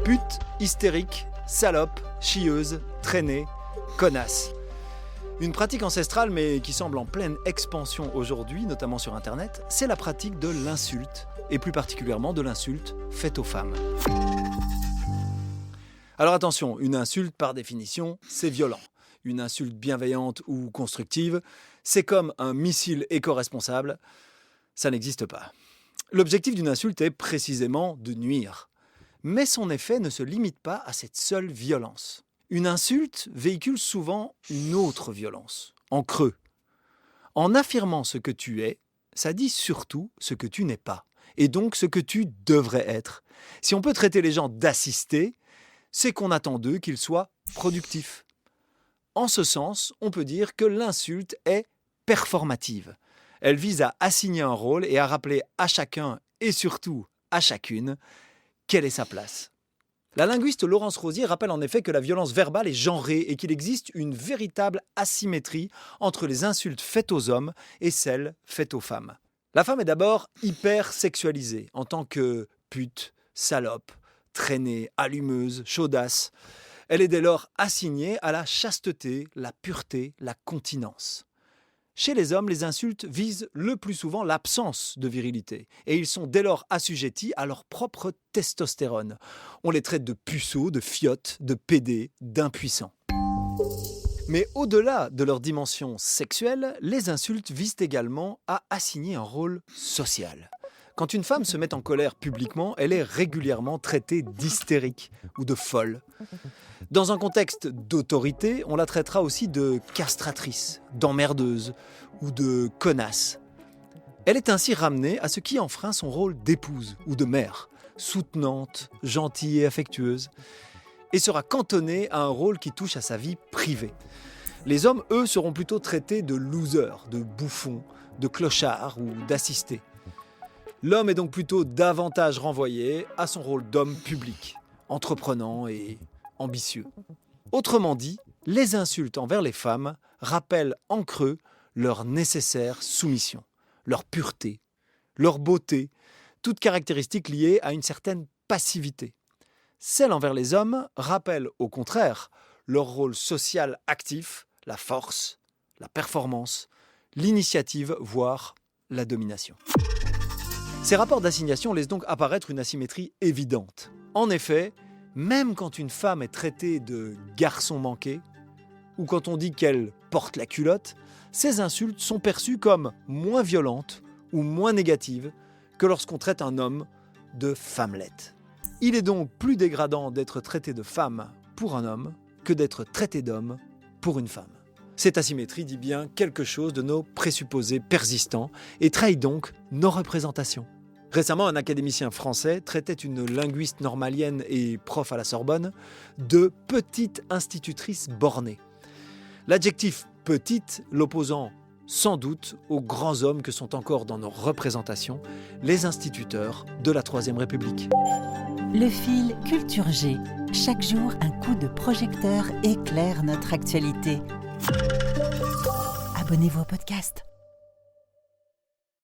Pute, hystérique, salope, chieuse, traînée, connasse. Une pratique ancestrale mais qui semble en pleine expansion aujourd'hui, notamment sur Internet, c'est la pratique de l'insulte, et plus particulièrement de l'insulte faite aux femmes. Alors attention, une insulte par définition, c'est violent. Une insulte bienveillante ou constructive, c'est comme un missile éco-responsable, ça n'existe pas. L'objectif d'une insulte est précisément de nuire. Mais son effet ne se limite pas à cette seule violence. Une insulte véhicule souvent une autre violence, en creux. En affirmant ce que tu es, ça dit surtout ce que tu n'es pas, et donc ce que tu devrais être. Si on peut traiter les gens d'assistés, c'est qu'on attend d'eux qu'ils soient productifs. En ce sens, on peut dire que l'insulte est performative. Elle vise à assigner un rôle et à rappeler à chacun, et surtout à chacune, quelle est sa place. La linguiste Laurence Rosier rappelle en effet que la violence verbale est genrée et qu'il existe une véritable asymétrie entre les insultes faites aux hommes et celles faites aux femmes. La femme est d'abord hyper sexualisée en tant que pute, salope, traînée, allumeuse, chaudasse. Elle est dès lors assignée à la chasteté, la pureté, la continence. Chez les hommes, les insultes visent le plus souvent l'absence de virilité et ils sont dès lors assujettis à leur propre testostérone. On les traite de puceaux, de fiottes, de pédés, d'impuissants. Mais au-delà de leur dimension sexuelle, les insultes visent également à assigner un rôle social. Quand une femme se met en colère publiquement, elle est régulièrement traitée d'hystérique ou de folle. Dans un contexte d'autorité, on la traitera aussi de castratrice, d'emmerdeuse ou de connasse. Elle est ainsi ramenée à ce qui enfreint son rôle d'épouse ou de mère, soutenante, gentille et affectueuse, et sera cantonnée à un rôle qui touche à sa vie privée. Les hommes, eux, seront plutôt traités de losers, de bouffons, de clochards ou d'assistés. L'homme est donc plutôt davantage renvoyé à son rôle d'homme public, entreprenant et ambitieux. Autrement dit, les insultes envers les femmes rappellent en creux leur nécessaire soumission, leur pureté, leur beauté, toutes caractéristiques liées à une certaine passivité. Celles envers les hommes rappellent au contraire leur rôle social actif, la force, la performance, l'initiative, voire la domination. Ces rapports d'assignation laissent donc apparaître une asymétrie évidente. En effet, même quand une femme est traitée de garçon manqué, ou quand on dit qu'elle porte la culotte, ces insultes sont perçues comme moins violentes ou moins négatives que lorsqu'on traite un homme de femmelette. Il est donc plus dégradant d'être traité de femme pour un homme que d'être traité d'homme pour une femme. Cette asymétrie dit bien quelque chose de nos présupposés persistants et trahit donc nos représentations. Récemment, un académicien français traitait une linguiste normalienne et prof à la Sorbonne de petite institutrice bornée. L'adjectif « petite » l'opposant sans doute aux grands hommes que sont encore dans nos représentations les instituteurs de la Troisième République. Le fil Culture G. Chaque jour, un coup de projecteur éclaire notre actualité. Abonnez-vous au podcast.